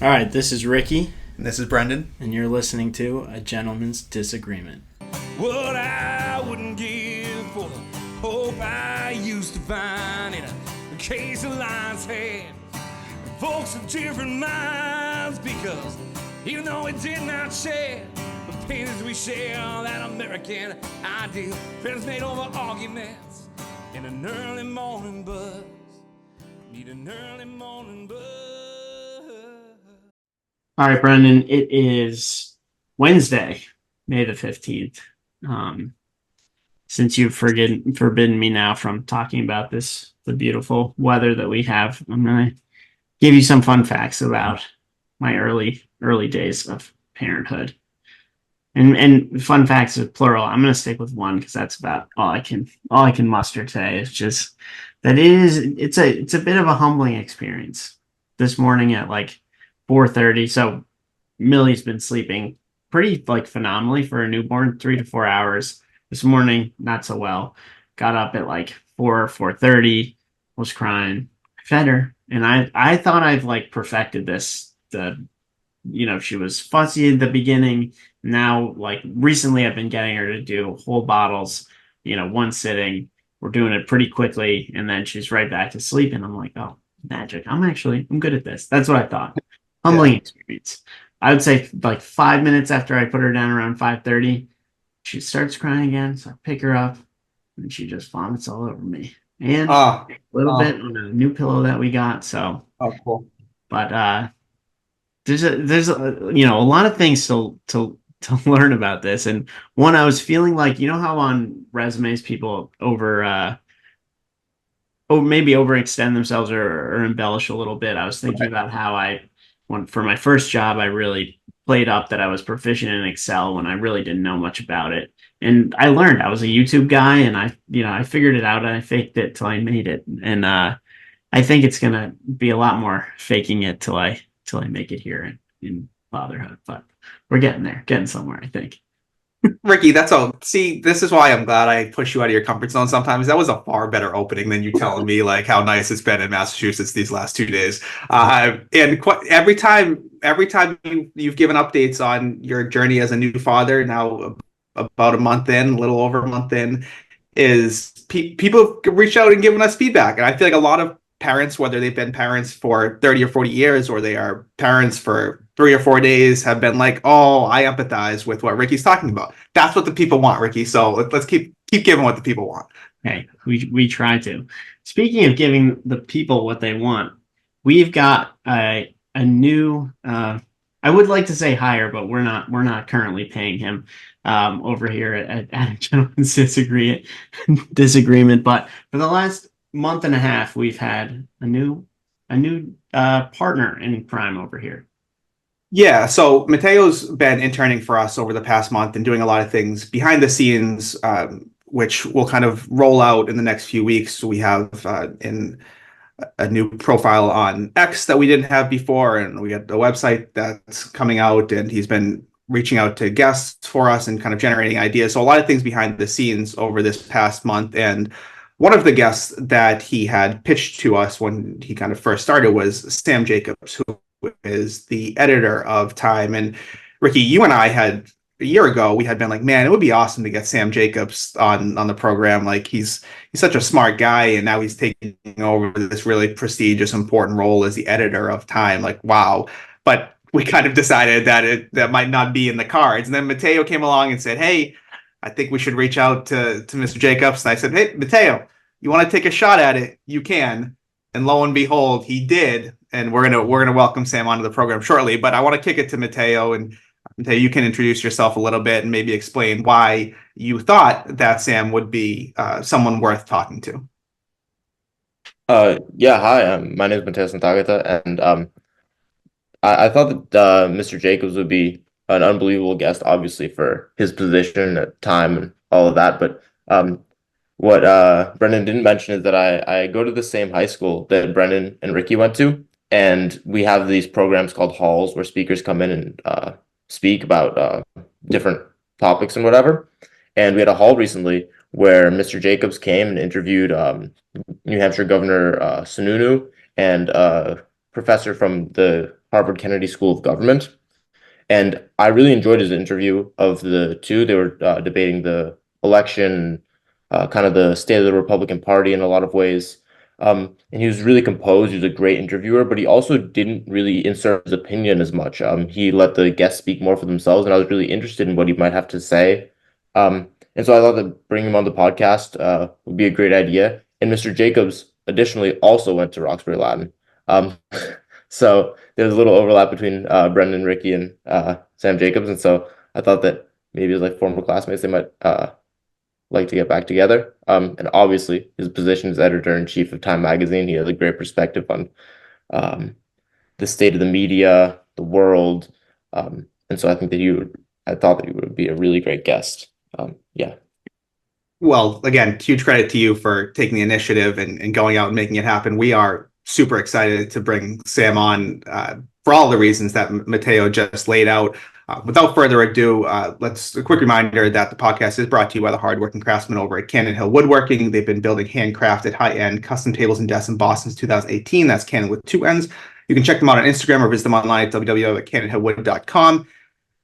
All right, this is Ricky, And this is Brendan. and you're listening to A Gentleman's Disagreement. What I wouldn't give for the hope I used to find in a case of lion's head. Folks of different minds, because even though it did not share the pains we share, that American ideal, friends made over arguments in an early morning buzz. Need an early morning buzz. All right, Brendan, it is Wednesday, May the 15th. Since you've forbidden me now from talking about the beautiful weather that we have, I'm going to give you some fun facts about my early days of parenthood. And fun facts is plural. I'm going to stick with one because that's about all I can muster today. It's just that it's a bit of a humbling experience. This morning at like 4:30. So Millie's been sleeping pretty like phenomenally for a newborn, 3 to 4 hours. This morning, not so well. Got up at like 4:30, was crying. I fed her, and I thought I've like perfected this. She was fussy at the beginning. Now, like recently, I've been getting her to do whole bottles, one sitting. We're doing it pretty quickly, and then she's right back to sleep. And I'm like, oh, magic. I'm good at this. That's what I thought. Humbling Yeah. experience. I would say like 5 minutes after I put her down around 5:30, she starts crying again. So I pick her up, and she just vomits all over me. And Oh, a little bit oh, on a new pillow that we got. So, oh, cool. but there's a lot of things to learn about this. And one, I was feeling like, how on resumes people maybe overextend themselves or embellish a little bit. I was thinking about how for my first job, I really played up that I was proficient in Excel when I really didn't know much about it. And I learned. I was a YouTube guy, and I figured it out, and I faked it till I made it. And I think it's gonna be a lot more faking it till I make it here in fatherhood. But we're getting there, getting somewhere, I think. Ricky, that's all. See, this is why I'm glad I push you out of your comfort zone sometimes. That was a far better opening than you telling me like how nice it's been in Massachusetts these last 2 days. And every time you've given updates on your journey as a new father, now about a month in, a little over a month in, is people reach out and giving us feedback. And I feel like a lot of parents, whether they've been parents for 30 or 40 years or they are parents for 3 or 4 days, have been like, oh, I empathize with what Ricky's talking about. That's what the people want, Ricky. So let's keep giving what the people want. Okay, we try to. Speaking of giving the people what they want, we've got a new. I would like to say hire, but we're not currently paying him over here at Gentleman's Disagreement. But for the last month and a half, we've had a new partner in crime over here. Yeah, so Mateo's been interning for us over the past month and doing a lot of things behind the scenes, which will kind of roll out in the next few weeks. We have in a new profile on X that we didn't have before, and we got a website that's coming out, and he's been reaching out to guests for us and kind of generating ideas. So a lot of things behind the scenes over this past month. And one of the guests that he had pitched to us when he kind of first started was Sam Jacobs, who is the editor of Time. And Ricky, you and I had a year ago, we had been like, man, it would be awesome to get Sam Jacobs on the program. Like he's such a smart guy, and now he's taking over this really prestigious, important role as the editor of Time. Like, wow. But we kind of decided that might not be in the cards. And then Mateo came along and said, hey, I think we should reach out to Mr. Jacobs. And I said, hey, Mateo, you want to take a shot at it? You can. And lo and behold, he did. And we're gonna welcome Sam onto the program shortly. But I want to kick it to Mateo, and Mateo, you can introduce yourself a little bit and maybe explain why you thought that Sam would be someone worth talking to. Yeah, hi. My name is Mateus Santagata, and I thought that Mr. Jacobs would be an unbelievable guest, obviously for his position at time and all of that. But what Brendan didn't mention is that I go to the same high school that Brendan and Ricky went to, and we have these programs called halls where speakers come in and speak about different topics and whatever. And we had a hall recently where Mr. Jacobs came and interviewed New Hampshire Governor Sununu and a professor from the Harvard Kennedy School of Government. And I really enjoyed his interview of the two. They were debating the election, kind of the state of the Republican Party in a lot of ways. And he was really composed. He was a great interviewer, but he also didn't really insert his opinion as much. He let the guests speak more for themselves, and I was really interested in what he might have to say. And so I thought that bringing him on the podcast would be a great idea. And Mr. Jacobs additionally also went to Roxbury Latin. So there's a little overlap between Brendan, Ricky, and Sam Jacobs. And so I thought that maybe as like former classmates, they might like to get back together. And obviously his position as editor-in-chief of Time Magazine, he has a great perspective on the state of the media, the world. And so I think that I thought that he would be a really great guest. Yeah. Well, again, huge credit to you for taking the initiative and going out and making it happen. We are super excited to bring Sam on for all the reasons that Matteo just laid out. Without further ado, a quick reminder that the podcast is brought to you by the hardworking craftsmen over at Cannon Hill Woodworking. They've been building handcrafted, high-end custom tables and desks in Boston since 2018. That's Cannon with 2 N's. You can check them out on Instagram or visit them online at www.cannonhillwood.com.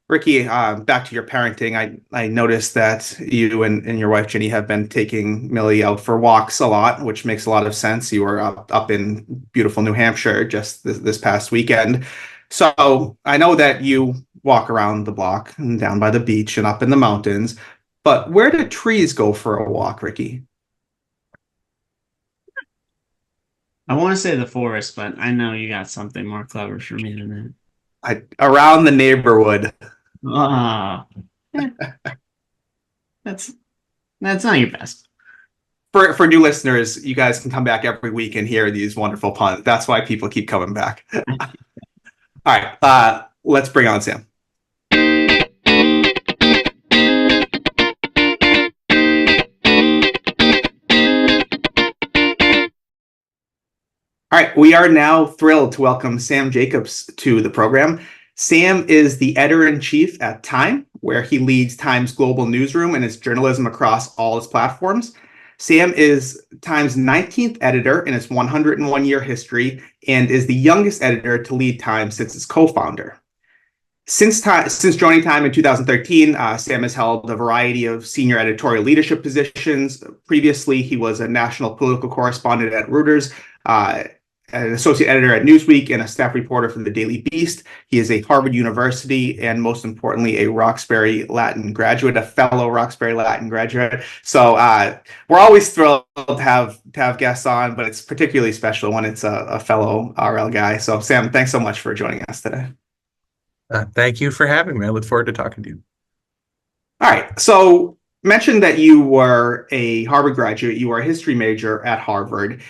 Ricky, back to your parenting. I noticed that you and your wife Jenny have been taking Millie out for walks a lot, which makes a lot of sense. You were up in beautiful New Hampshire just this past weekend. So I know that you walk around the block and down by the beach and up in the mountains, but where do trees go for a walk, Ricky? I want to say the forest, but I know you got something more clever for me than Around the neighborhood. that. That's not your best. For new listeners, you guys can come back every week and hear these wonderful puns. That's why people keep coming back. All right, let's bring on Sam. All right, we are now thrilled to welcome Sam Jacobs to the program. Sam is the editor-in-chief at Time, where he leads Time's global newsroom and its journalism across all its platforms. Sam is Time's 19th editor in its 101-year history and is the youngest editor to lead Time since its co-founder. Since joining Time in 2013, Sam has held a variety of senior editorial leadership positions. Previously, he was a national political correspondent at Reuters, an associate editor at Newsweek, and a staff reporter for the Daily Beast. He is a Harvard University and, most importantly, a Roxbury Latin graduate, a fellow Roxbury Latin graduate. So we're always thrilled to have guests on, but it's particularly special when it's a fellow RL guy. So, Sam, thanks so much for joining us today. Thank you for having me. I look forward to talking to you. All right. So, mentioned that you were a Harvard graduate. You were a history major at Harvard.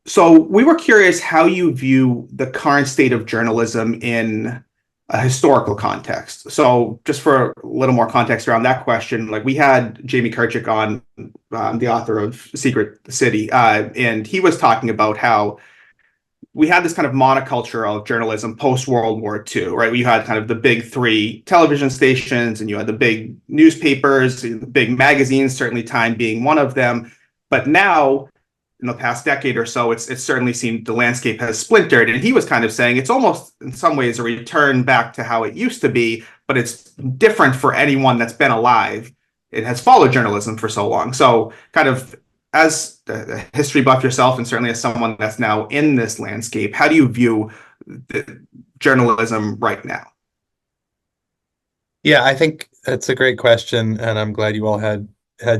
So we were curious how you view the current state of journalism in a historical context. So just for a little more context around that question, like we had Jamie Kirchick on, the author of Secret City, and he was talking about how we had this kind of monoculture of journalism post-World War II, right? You had kind of the big three television stations and you had the big newspapers, the big magazines, certainly Time being one of them. But now, in the past decade or so, it's certainly seemed the landscape has splintered. And he was kind of saying it's almost in some ways a return back to how it used to be, but it's different for anyone that's been alive. It has followed journalism for so long. So kind of as a history buff yourself, and certainly as someone that's now in this landscape, how do you view the journalism right now? Yeah, I think that's a great question, and I'm glad you all had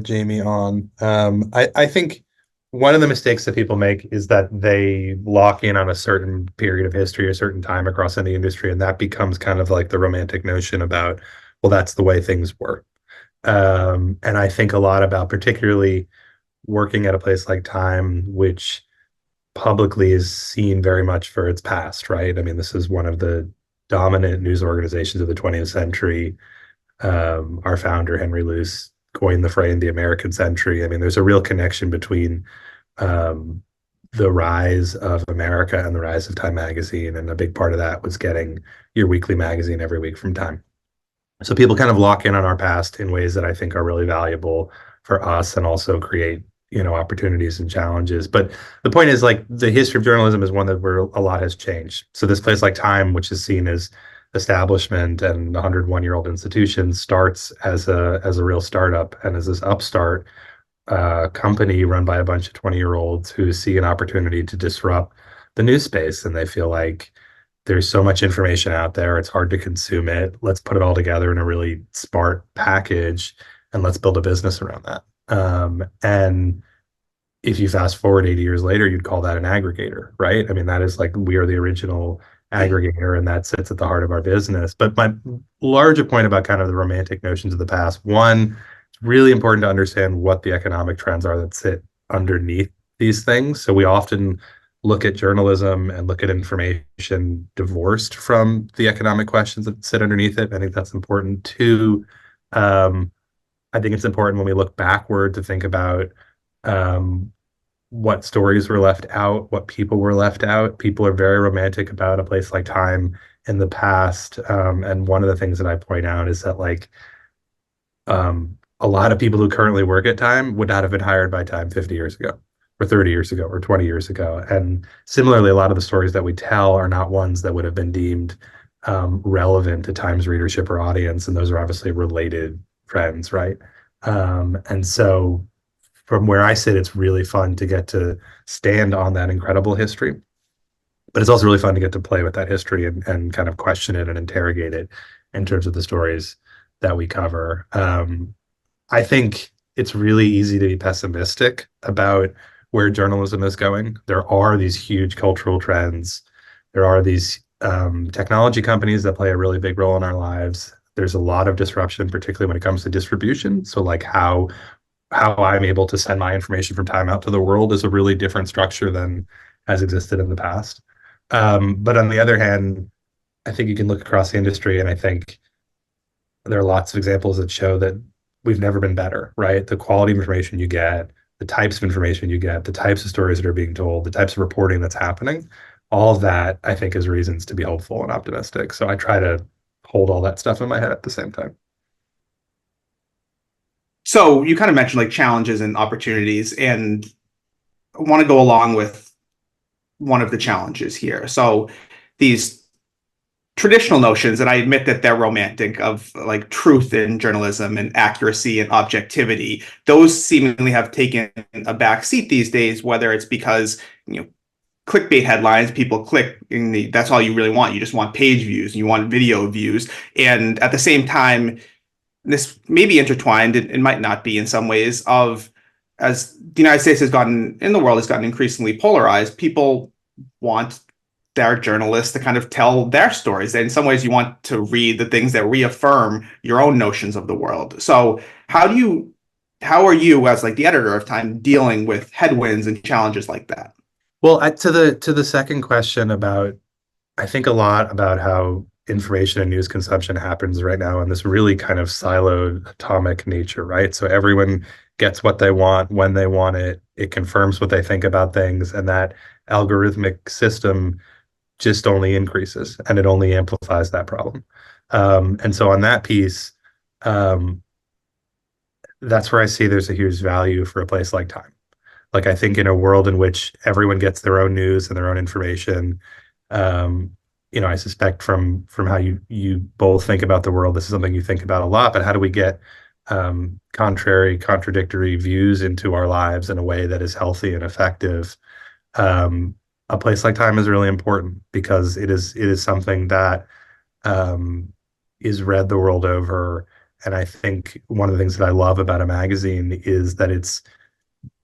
Jamie on. I think one of the mistakes that people make is that they lock in on a certain period of history, a certain time across any industry, and that becomes kind of like the romantic notion about, well, that's the way things were. And I think a lot about particularly working at a place like Time, which publicly is seen very much for its past, right? I mean, this is one of the dominant news organizations of the 20th century. Our founder, Henry Luce, coined the phrase the American century. I mean, there's a real connection between the rise of America and the rise of Time Magazine. And a big part of that was getting your weekly magazine every week from Time. So people kind of lock in on our past in ways that I think are really valuable for us and also create, opportunities and challenges. But the point is, like, the history of journalism is one that where a lot has changed. So this place like Time, which is seen as establishment and 101-year-old institution, starts as a real startup and as this upstart company run by a bunch of 20-year-olds who see an opportunity to disrupt the news space, and they feel like there's so much information out there, it's hard to consume it. Let's put it all together in a really smart package, and let's build a business around that. And if you fast forward 80 years later, you'd call that an aggregator, right? I mean, that is like, we are the original aggregator, and that sits at the heart of our business. But my larger point about kind of the romantic notions of the past, one, it's really important to understand what the economic trends are that sit underneath these things. So we often look at journalism and look at information divorced from the economic questions that sit underneath it. I think that's important. Two, I think it's important when we look backward to think about what stories were left out, what people were left out. People are very romantic about a place like Time in the past. And one of the things that I point out is that, like, a lot of people who currently work at Time would not have been hired by Time 50 years ago, or 30 years ago, or 20 years ago. And similarly, a lot of the stories that we tell are not ones that would have been deemed relevant to Time's readership or audience. And those are obviously related trends, right? And so from where I sit, it's really fun to get to stand on that incredible history. But it's also really fun to get to play with that history and kind of question it and interrogate it in terms of the stories that we cover. I think it's really easy to be pessimistic about where journalism is going. There are these huge cultural trends. There are these technology companies that play a really big role in our lives. There's a lot of disruption, particularly when it comes to distribution. So, like, how I'm able to send my information from Time out to the world is a really different structure than has existed in the past. But on the other hand, I think you can look across the industry, and I think there are lots of examples that show that we've never been better, right? The quality of information you get, the types of information you get, the types of stories that are being told, the types of reporting that's happening, all of that, I think, is reasons to be hopeful and optimistic. So I try to hold all that stuff in my head at the same time. So you kind of mentioned like challenges and opportunities, and I want to go along with one of the challenges here. So these traditional notions, and I admit that they're romantic, of like truth in journalism and accuracy and objectivity, those seemingly have taken a back seat these days, whether it's because, clickbait headlines, people click that's all you really want. You just want page views and you want video views. And at the same time, this may be intertwined, it might not be in some ways, of as the United States has gotten, in the world has gotten increasingly polarized, people want their journalists to kind of tell their stories. And in some ways, you want to read the things that reaffirm your own notions of the world. So how are you, as like the editor of Time, dealing with headwinds and challenges like that? Well, to the second question about, I think a lot about how information and news consumption happens right now in this really kind of siloed atomic nature, right? So everyone gets what they want when they want it. It confirms what they think about things, and that algorithmic system just only increases and it only amplifies that problem. And so on that piece, that's where I see there's a huge value for a place like Time. Like, I think in a world in which everyone gets their own news and their own information, I suspect from how you both think about the world, this is something you think about a lot, but how do we get contradictory views into our lives in a way that is healthy and effective? A place like Time is really important because it is something that is read the world over. And I think one of the things that I love about a magazine is that it's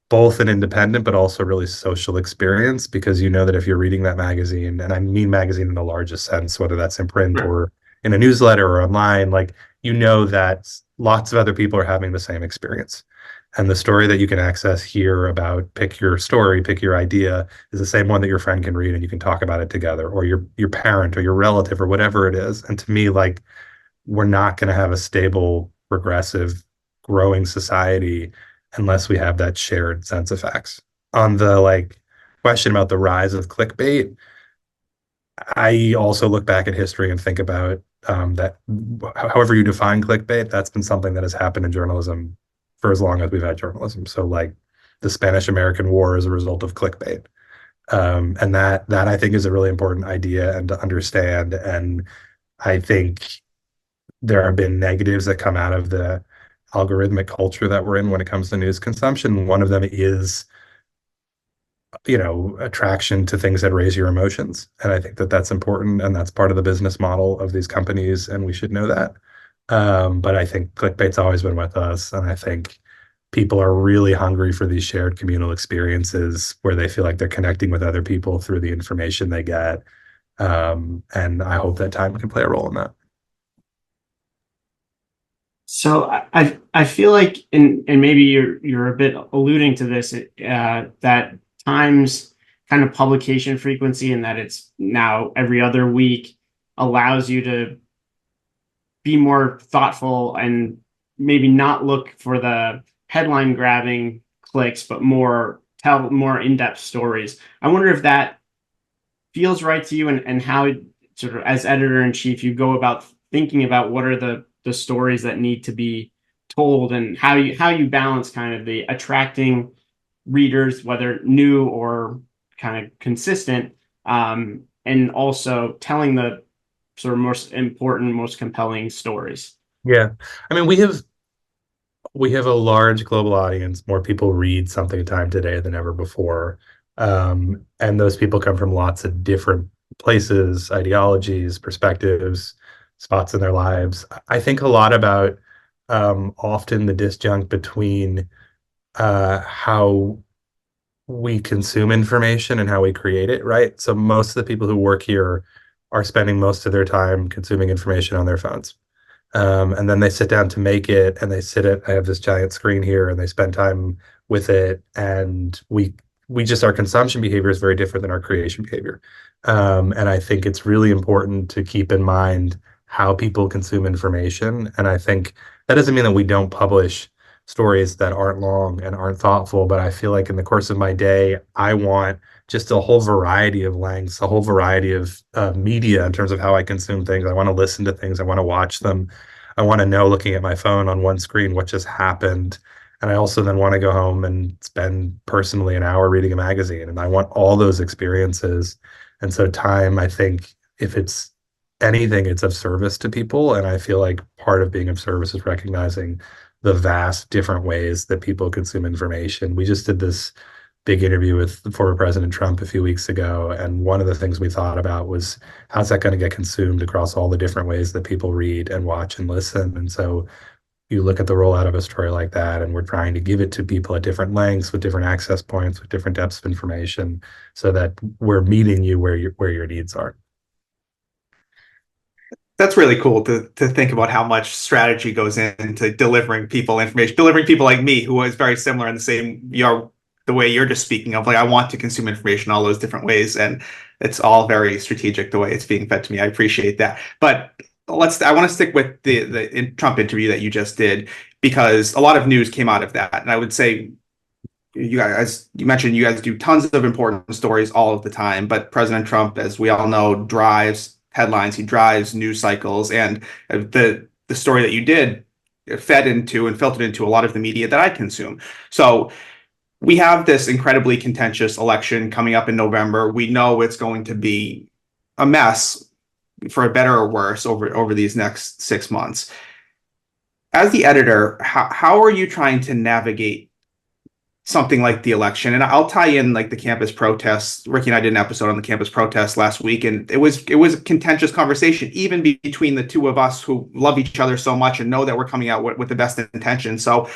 both an independent but also really social experience, because you know that if you're reading that magazine, and I mean magazine in the largest sense, whether that's in print or in a newsletter or online, like, you know that lots of other people are having the same experience. And the story that you can access here about pick your story, pick your idea, is the same one that your friend can read and you can talk about it together, or your parent or your relative or whatever it is. And to me, like, we're not going to have a stable, progressive, growing society unless we have that shared sense of facts. On the question about the rise of clickbait, I also look back at history and think about that however you define clickbait, that's been something that has happened in journalism for as long as we've had journalism. So the Spanish-American War as a result of clickbait. And that I think is a really important idea and to understand. And I think there have been negatives that come out of the algorithmic culture that we're in when it comes to news consumption. One of them is, attraction to things that raise your emotions. And I think that that's important, and that's part of the business model of these companies, and we should know that. But I think clickbait's always been with us, and I think people are really hungry for these shared communal experiences where they feel like they're connecting with other people through the information they get. And I hope that time can play a role in that. So I feel like, and maybe you're a bit alluding to this, that Times kind of publication frequency, and that it's now every other week, allows you to be more thoughtful and maybe not look for the headline grabbing clicks, but tell more in-depth stories. I wonder if that feels right to you, and how, sort of as editor-in-chief, you go about thinking about what are the stories that need to be told, and how you balance kind of the attracting readers, whether new or kind of consistent, and also telling the sort of most important, most compelling stories. Yeah. I mean, we have a large global audience. More people read something a time today than ever before. And those people come from lots of different places, ideologies, perspectives, spots in their lives. I think a lot about often the disjunct between how we consume information and how we create it, right? So most of the people who work here are spending most of their time consuming information on their phones. And then they sit down to make it, and I have this giant screen here, and they spend time with it. And we just, our consumption behavior is very different than our creation behavior. And I think it's really important to keep in mind how people consume information. And I think that doesn't mean that we don't publish stories that aren't long and aren't thoughtful, but I feel like in the course of my day, I want just a whole variety of lengths, a whole variety of media in terms of how I consume things. I want to listen to things. I want to watch them. I want to know, looking at my phone on one screen, what just happened. And I also then want to go home and spend personally an hour reading a magazine. And I want all those experiences. And so time, I think, if it's anything, it's of service to people. And I feel like part of being of service is recognizing the vast different ways that people consume information. We just did this big interview with former President Trump a few weeks ago, and one of the things we thought about was, how's that going to get consumed across all the different ways that people read and watch and listen? And so you look at the rollout of a story like that, and we're trying to give it to people at different lengths, with different access points, with different depths of information, so that we're meeting you where your needs are. That's really cool to think about how much strategy goes into delivering people information, delivering people like me, who is very similar in the way you're just speaking of. Like, I want to consume information all those different ways, and it's all very strategic the way it's being fed to me. I appreciate that. But I want to stick with the Trump interview that you just did, because a lot of news came out of that. And I would say, you guys, as you mentioned, you guys do tons of important stories all of the time, but President Trump, as we all know, drives headlines. He drives news cycles, and the story that you did fed into and filtered into a lot of the media that I consume. So we have this incredibly contentious election coming up in November. We know it's going to be a mess, for better or worse, over these next 6 months. As the editor, how are you trying to navigate something like the election? And I'll tie in like the campus protests. Ricky and I did an episode on the campus protests last week, and it was a contentious conversation, even between the two of us who love each other so much and know that we're coming out with the best intentions. So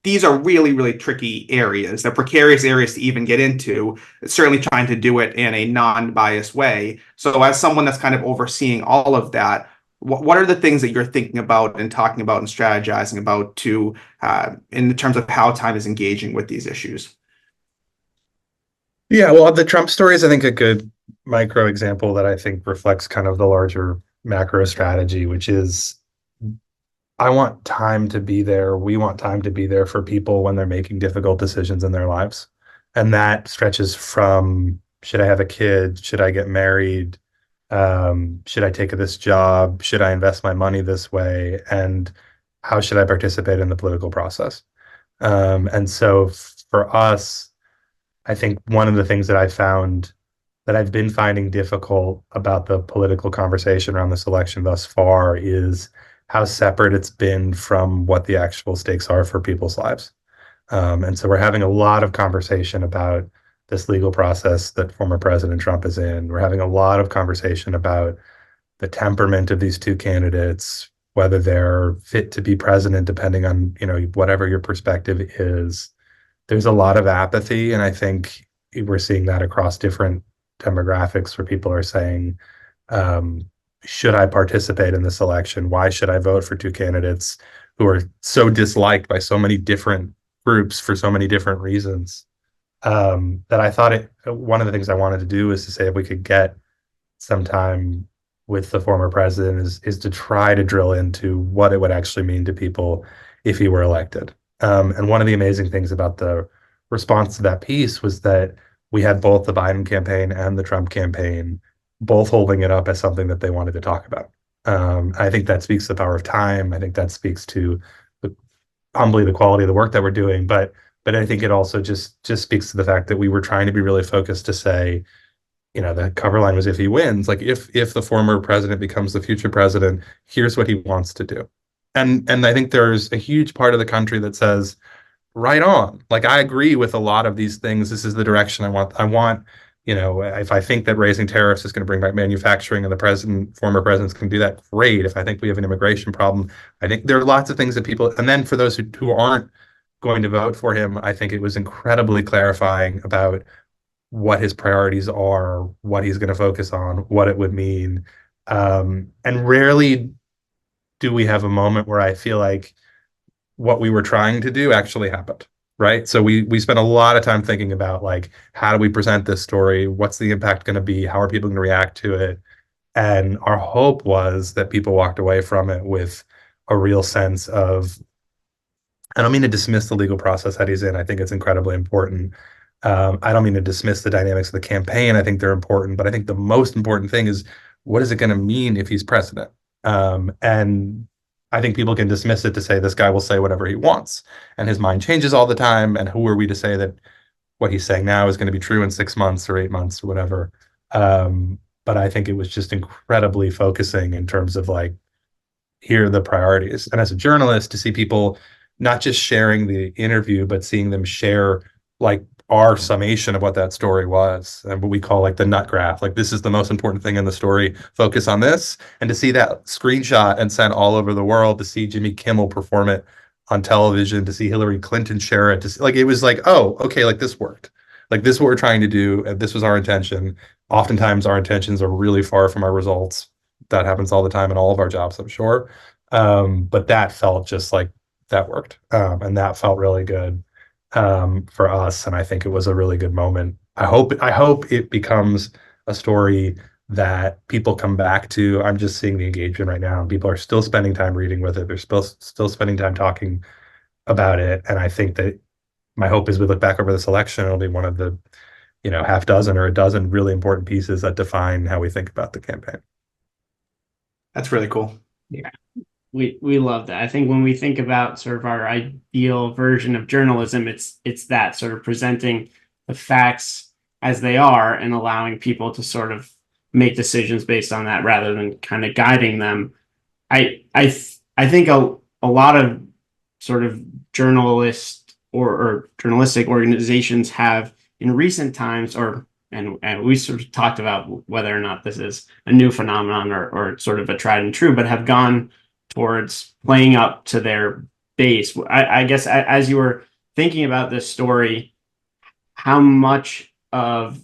these are really, really tricky areas. They're precarious areas to even get into, certainly trying to do it in a non-biased way. So as someone that's kind of overseeing all of that, what are the things that you're thinking about and talking about and strategizing about in terms of how Time is engaging with these issues? Yeah, well, the Trump story is, I think, a good micro example that I think reflects kind of the larger macro strategy, which is, I want Time to be there. We want Time to be there for people when they're making difficult decisions in their lives. And that stretches from, should I have a kid? Should I get married? Should I take this job? Should I invest my money this way? And how should I participate in the political process? And so for us, I think one of the things that I found that I've been finding difficult about the political conversation around this election thus far is how separate it's been from what the actual stakes are for people's lives. And so we're having a lot of conversation about this legal process that former President Trump is in. We're having a lot of conversation about the temperament of these two candidates, whether they're fit to be president, depending on, whatever your perspective is. There's a lot of apathy, and I think we're seeing that across different demographics where people are saying, should I participate in this election? Why should I vote for two candidates who are so disliked by so many different groups for so many different reasons? That I thought one of the things I wanted to do is to say if we could get some time with the former president is to try to drill into what it would actually mean to people if he were elected. And one of the amazing things about the response to that piece was that we had both the Biden campaign and the Trump campaign both holding it up as something that they wanted to talk about. I think that speaks to the power of time. I think that speaks to humbly the quality of the work that we're doing, but I think it also just speaks to the fact that we were trying to be really focused to say, the cover line was if he wins, like if the former president becomes the future president, here's what he wants to do. And I think there's a huge part of the country that says, right on. Like, I agree with a lot of these things. This is the direction I want. I want, if I think that raising tariffs is going to bring back manufacturing and the former presidents can do that, great. If I think we have an immigration problem, I think there are lots of things that people, and then for those who aren't going to vote for him, I think it was incredibly clarifying about what his priorities are, what he's going to focus on, what it would mean. And rarely do we have a moment where I feel like what we were trying to do actually happened, right? So we spent a lot of time thinking about, like, how do we present this story? What's the impact going to be? How are people going to react to it? And our hope was that people walked away from it with a real sense of, I don't mean to dismiss the legal process that he's in. I think it's incredibly important. I don't mean to dismiss the dynamics of the campaign. I think they're important, but I think the most important thing is, what is it going to mean if he's president? And I think people can dismiss it to say this guy will say whatever he wants and his mind changes all the time. And who are we to say that what he's saying now is going to be true in 6 months or 8 months or whatever? But I think it was just incredibly focusing in terms of, like, here are the priorities. And as a journalist, to see people not just sharing the interview, but seeing them share, like, our summation of what that story was, and what we call, like, the nut graph. Like, this is the most important thing in the story, focus on this. And to see that screenshot and sent all over the world, to see Jimmy Kimmel perform it on television, to see Hillary Clinton share it, to see, like, it was like, oh, okay, like, this worked. Like, this is what we're trying to do, and this was our intention. Oftentimes our intentions are really far from our results. That happens all the time in all of our jobs, I'm sure. But that felt just like that worked. And that felt really good for us. And I think it was a really good moment. I hope it becomes a story that people come back to. I'm just seeing the engagement right now, and people are still spending time reading with it. They're still spending time talking about it. And I think that my hope is we look back over this election, it'll be one of the, half dozen or a dozen really important pieces that define how we think about the campaign. That's really cool. Yeah. We love that. I think when we think about sort of our ideal version of journalism, it's that sort of presenting the facts as they are and allowing people to sort of make decisions based on that rather than kind of guiding them. I think a lot of sort of journalist or journalistic organizations have in recent times, and we sort of talked about whether or not this is a new phenomenon or sort of a tried and true, but have gone towards playing up to their base. I guess as you were thinking about this story, how much of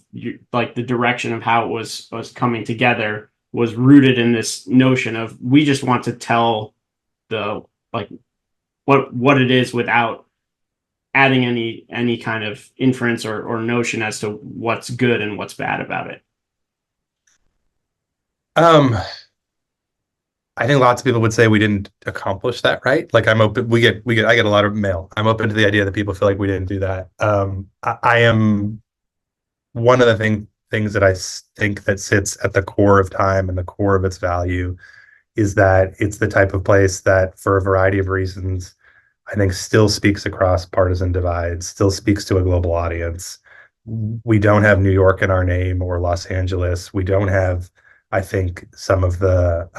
like the direction of how it was coming together was rooted in this notion of we just want to tell the like what it is without adding any kind of inference or notion as to what's good and what's bad about it? I think lots of people would say we didn't accomplish that, right? Like, I'm open. I get a lot of mail. I'm open to the idea that people feel like we didn't do that. I am one of the things that I think that sits at the core of Time and the core of its value is that it's the type of place that, for a variety of reasons, I think still speaks across partisan divides, still speaks to a global audience. We don't have New York in our name or Los Angeles. We don't have, I think, some of the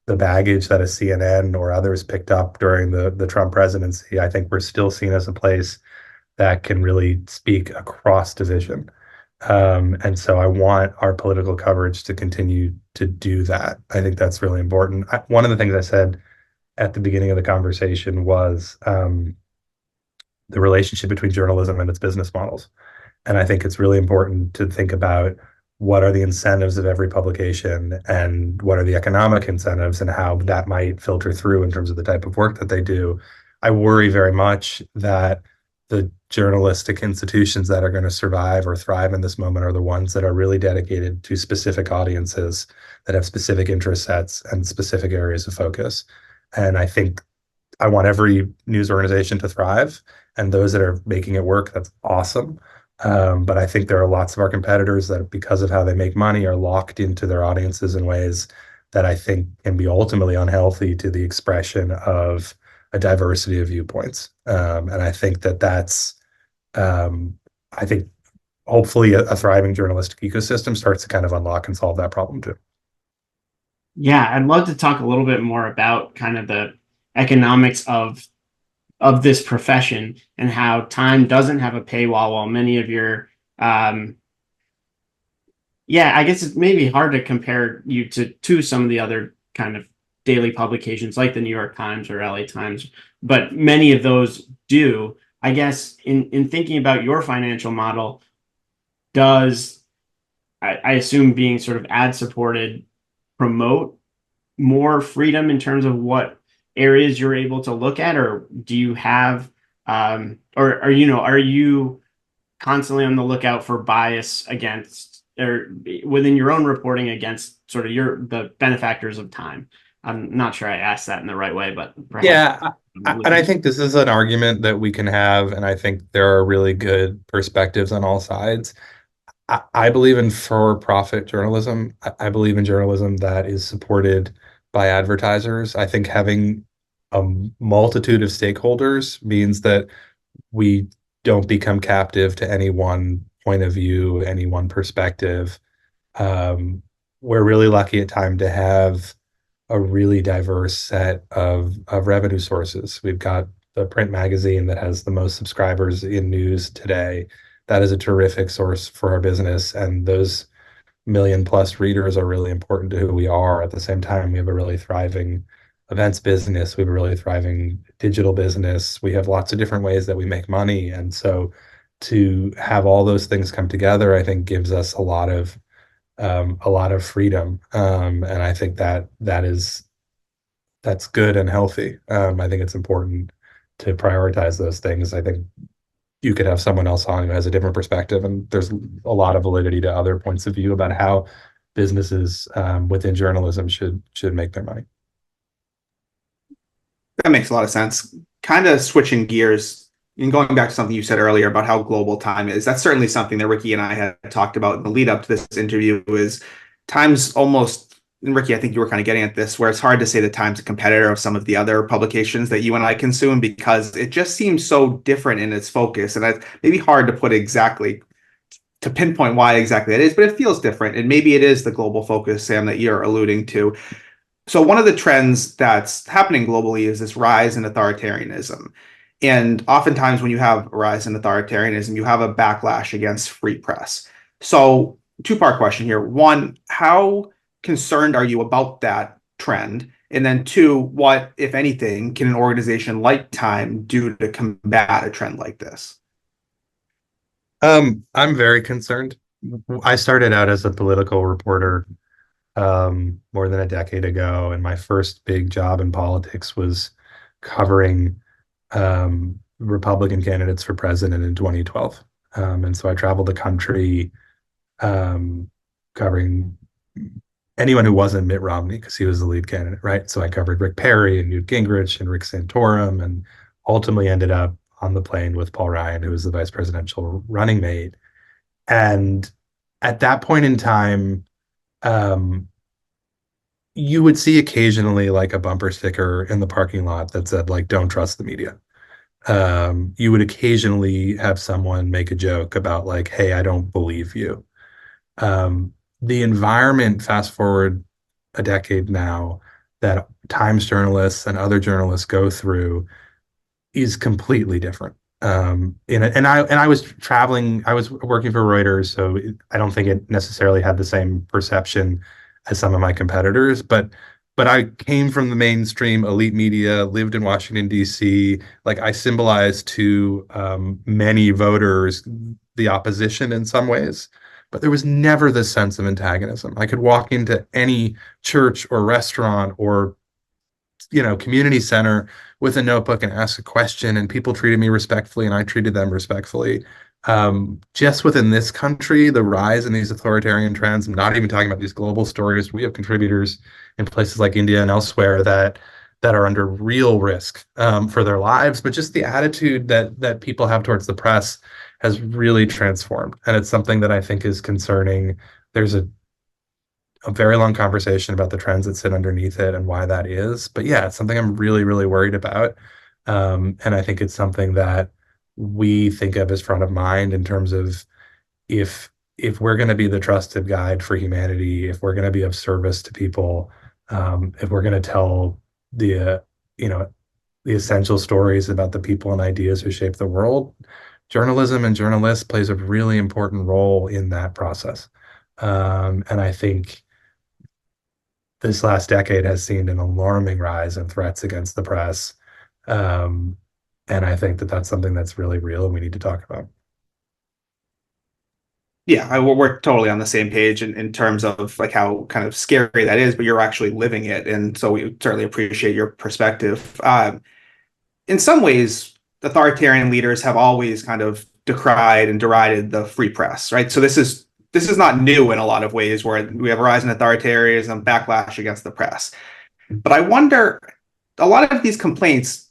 baggage that a CNN or others picked up during the Trump presidency. I think we're still seen as a place that can really speak across division. And so I want our political coverage to continue to do that. I think that's really important. One of the things I said at the beginning of the conversation was the relationship between journalism and its business models. And I think it's really important to think about what are the incentives of every publication and what are the economic incentives and how that might filter through in terms of the type of work that they do. I worry very much that the journalistic institutions that are going to survive or thrive in this moment are the ones that are really dedicated to specific audiences that have specific interest sets and specific areas of focus. And I think I want every news organization to thrive, and those that are making it work, that's awesome. But I think there are lots of our competitors that, because of how they make money, are locked into their audiences in ways that I think can be ultimately unhealthy to the expression of a diversity of viewpoints. And I think that's, I think hopefully a thriving journalistic ecosystem starts to kind of unlock and solve that problem too. Yeah, I'd love to talk a little bit more about kind of the economics of this profession and how Time doesn't have a paywall while many of your yeah, I guess it's maybe hard to compare you to some of the other kind of daily publications like the New York Times or LA Times, but many of those do. I guess in thinking about your financial model, does I assume being sort of ad supported promote more freedom in terms of what areas you're able to look at, or do you have or are you constantly on the lookout for bias against or within your own reporting against sort of the benefactors of Time? I'm not sure I asked that in the right way, but perhaps. Yeah, and I think this is an argument that we can have, and I think there are really good perspectives on all sides. I believe in for-profit journalism. I believe in journalism that is supported by advertisers. I think having a multitude of stakeholders means that we don't become captive to any one point of view, any one perspective. We're really lucky at Time to have a really diverse set of revenue sources. We've got the print magazine that has the most subscribers in news today. That is a terrific source for our business, and those million plus readers are really important to who we are. At the same time, we have a really thriving events business. We have a really thriving digital business. We have lots of different ways that we make money. And so to have all those things come together, I think gives us a lot of freedom. And I think that's good and healthy. I think it's important to prioritize those things. I think you could have someone else on who has a different perspective, and there's a lot of validity to other points of view about how businesses within journalism should make their money. That makes a lot of sense. Kind of switching gears and going back to something you said earlier about how global Time is. That's certainly something that Ricky and I had talked about in the lead up to this interview. Is Time's almost, and Ricky, I think you were kind of getting at this, where it's hard to say that Time's a competitor of some of the other publications that you and I consume because it just seems so different in its focus. And it's maybe hard to put exactly, to pinpoint why exactly that is, but it feels different. And maybe it is the global focus, Sam, that you're alluding to. So one of the trends that's happening globally is this rise in authoritarianism. And oftentimes when you have a rise in authoritarianism, you have a backlash against free press. So two-part question here. One, how concerned are you about that trend? And then two, what, if anything, can an organization like Time do to combat a trend like this? I'm very concerned. I started out as a political reporter more than a decade ago, and my first big job in politics was covering Republican candidates for president in 2012. And so I traveled the country covering anyone who wasn't Mitt Romney because he was the lead candidate, right? So I covered Rick Perry and Newt Gingrich and Rick Santorum, and ultimately ended up on the plane with Paul Ryan, who was the vice presidential running mate. And at that point in time, you would see occasionally like a bumper sticker in the parking lot that said like, don't trust the media. You would occasionally have someone make a joke about like, hey, I don't believe you. The environment, fast forward a decade now, that Times journalists and other journalists go through is completely different. I was traveling, I was working for Reuters, so I don't think it necessarily had the same perception as some of my competitors, but I came from the mainstream elite media, lived in Washington, D.C. Like I symbolized to many voters the opposition in some ways, but there was never this sense of antagonism. I could walk into any church or restaurant or community center with a notebook and ask a question, and people treated me respectfully and I treated them respectfully. Just within this country, the rise in these authoritarian trends, I'm not even talking about these global stories. We have contributors in places like India and elsewhere that are under real risk for their lives, but just the attitude that people have towards the press has really transformed. And it's something that I think is concerning. There's a very long conversation about the trends that sit underneath it and why that is. But yeah, it's something I'm really, really worried about. And I think it's something that we think of as front of mind in terms of if we're going to be the trusted guide for humanity, if we're going to be of service to people, if we're going to tell the essential stories about the people and ideas who shape the world, journalism and journalists plays a really important role in that process. And I think this last decade has seen an alarming rise in threats against the press. And I think that that's something that's really real and we need to talk about. Yeah, we're totally on the same page in terms of like how kind of scary that is, but you're actually living it. And so we certainly appreciate your perspective. In some ways, authoritarian leaders have always kind of decried and derided the free press, right? So this is not new in a lot of ways, where we have a rise in authoritarianism and backlash against the press. But I wonder, a lot of these complaints,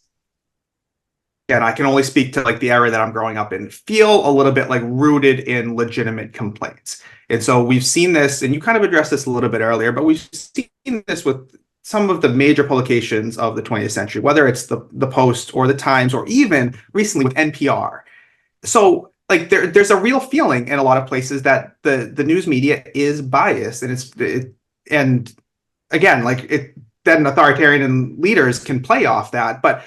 and I can only speak to like the era that I'm growing up in, feel a little bit like rooted in legitimate complaints. And so we've seen this, and you kind of addressed this a little bit earlier, but we've seen this with some of the major publications of the 20th century, whether it's the Post or the Times, or even recently with NPR. So like there's a real feeling in a lot of places that the news media is biased, and and again, like then authoritarian leaders can play off that. But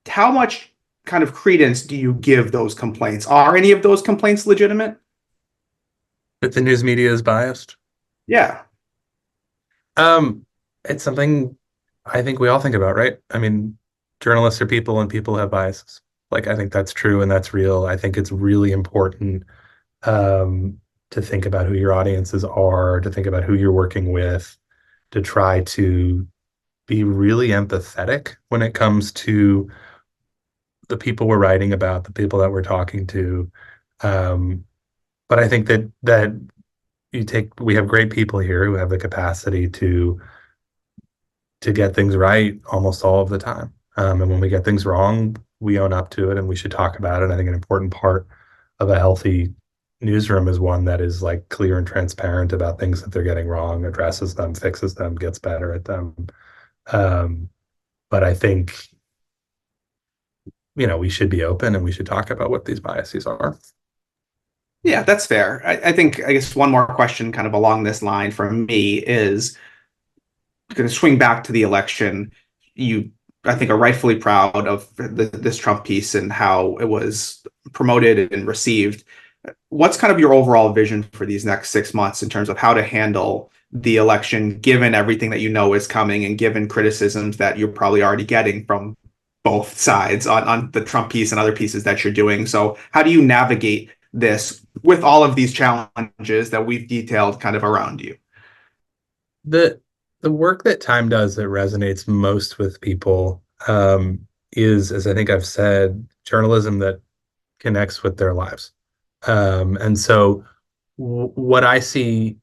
how much kind of credence do you give those complaints? Are any of those complaints legitimate? That the news media is biased? Yeah. It's something I think we all think about, right? I mean, journalists are people and people have biases. Like, I think that's true and that's real. I think it's really important to think about who your audiences are, to think about who you're working with, to try to be really empathetic when it comes to the people we're writing about, the people that we're talking to. But I think that we have great people here who have the capacity to get things right almost all of the time. And when we get things wrong, we own up to it and we should talk about it. I think an important part of a healthy newsroom is one that is like clear and transparent about things that they're getting wrong, addresses them, fixes them, gets better at them. But I think, we should be open and we should talk about what these biases are. Yeah, that's fair. I guess one more question kind of along this line from me is going to swing back to the election. You, I think, are rightfully proud of this Trump piece and how it was promoted and received. What's kind of your overall vision for these next 6 months in terms of how to handle the election, given everything that is coming and given criticisms that you're probably already getting from both sides on the Trump piece and other pieces that you're doing? So how do you navigate this with all of these challenges that we've detailed kind of around you? The work that Time does that resonates most with people is, as I think I've said, journalism that connects with their lives. And so what I see,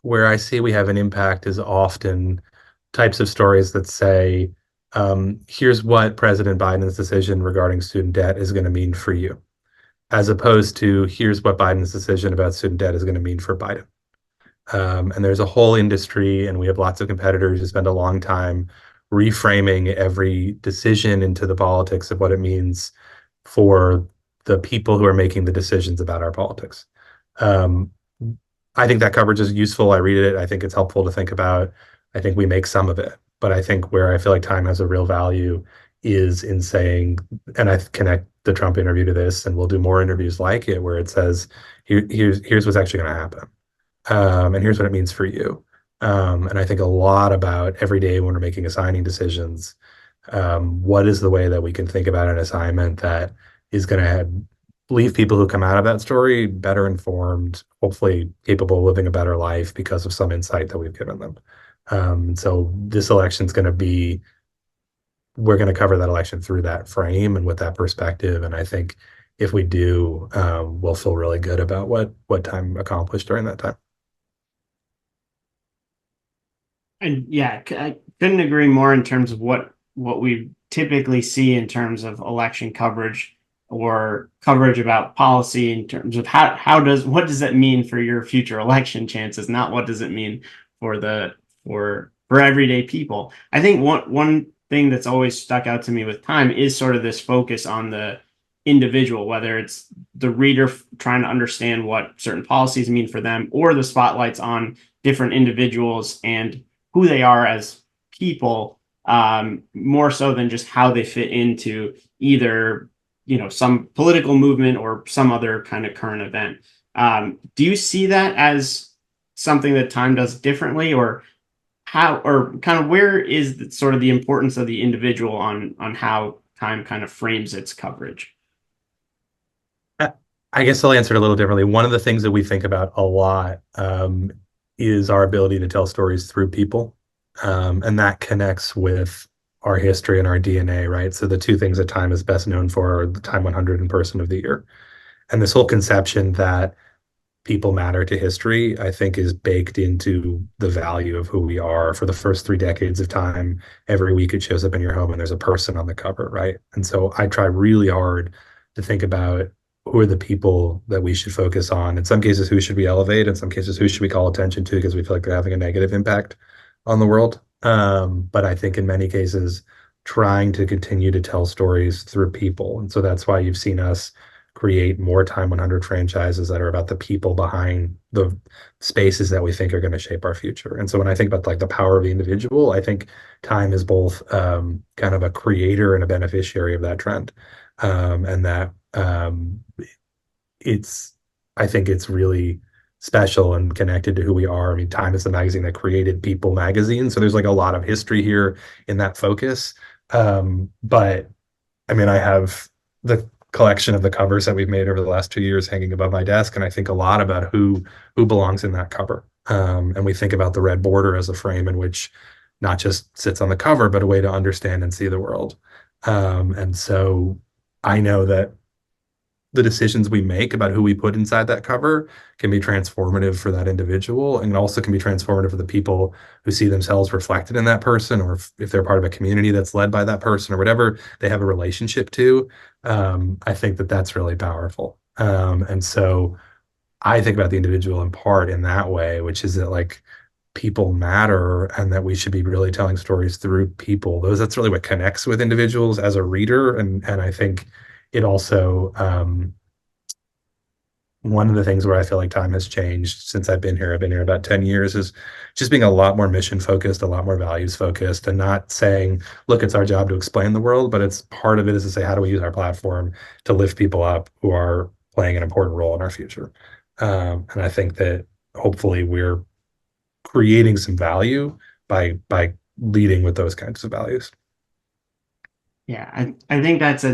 where I see we have an impact, is often types of stories that say, here's what President Biden's decision regarding student debt is going to mean for you, as opposed to here's what Biden's decision about student debt is going to mean for Biden. And there's a whole industry, and we have lots of competitors who spend a long time reframing every decision into the politics of what it means for the people who are making the decisions about our politics. Um, I think that coverage is useful. I read it. I think it's helpful to think about. I think we make some of it, but I think where I feel like Time has a real value is in saying, and I connect the Trump interview to this, and we'll do more interviews like it, where it says, here's what's actually going to happen, and here's what it means for you. And I think a lot about every day when we're making assigning decisions, what is the way that we can think about an assignment that is going to leave people who come out of that story better informed, hopefully capable of living a better life because of some insight that we've given them. So this election is going to be, we're going to cover that election through that frame and with that perspective. And I think if we do, we'll feel really good about what Time accomplished during that time. And yeah, I couldn't agree more in terms of what we typically see in terms of election coverage or coverage about policy in terms of what does that mean for your future election chances, not what does it mean for for everyday people. I think one thing that's always stuck out to me with Time is sort of this focus on the individual, whether it's the reader trying to understand what certain policies mean for them, or the spotlights on different individuals and who they are as people, more so than just how they fit into either some political movement or some other kind of current event. Do you see that as something that Time does differently, or kind of where is sort of the importance of the individual on how Time kind of frames its coverage? I guess I'll answer it a little differently. One of the things that we think about a lot is our ability to tell stories through people. And that connects with our history and our DNA, right? So the two things that Time is best known for are the Time 100 and Person of the Year. And this whole conception that people matter to history, I think, is baked into the value of who we are. For the first 3 decades of Time, every week it shows up in your home and there's a person on the cover, right? And so I try really hard to think about who are the people that we should focus on. In some cases, who should we elevate? In some cases, who should we call attention to because we feel like they're having a negative impact on the world? But I think in many cases, trying to continue to tell stories through people. And so that's why you've seen us create more Time 100 franchises that are about the people behind the spaces that we think are going to shape our future. And so when I think about like the power of the individual, I think Time is both kind of a creator and a beneficiary of that trend. And that I think it's really special and connected to who we are. I mean, Time is the magazine that created People magazine. So there's like a lot of history here in that focus. But I mean, I have the collection of the covers that we've made over the last 2 years hanging above my desk. And I think a lot about who belongs in that cover. And we think about the red border as a frame in which not just sits on the cover, but a way to understand and see the world. And so I know that the decisions we make about who we put inside that cover can be transformative for that individual, and also can be transformative for the people who see themselves reflected in that person, or if they're part of a community that's led by that person or whatever they have a relationship to. I think that that's really powerful. And so I think about the individual in part in that way, which is that like people matter and that we should be really telling stories through people. That's really what connects with individuals as a reader. And I think it also, one of the things where I feel like Time has changed since I've been here about 10 years, is just being a lot more mission focused, a lot more values focused, and not saying, look, it's our job to explain the world, but it's part of it is to say, how do we use our platform to lift people up who are playing an important role in our future? And I think that hopefully we're creating some value by leading with those kinds of values. Yeah, I think that's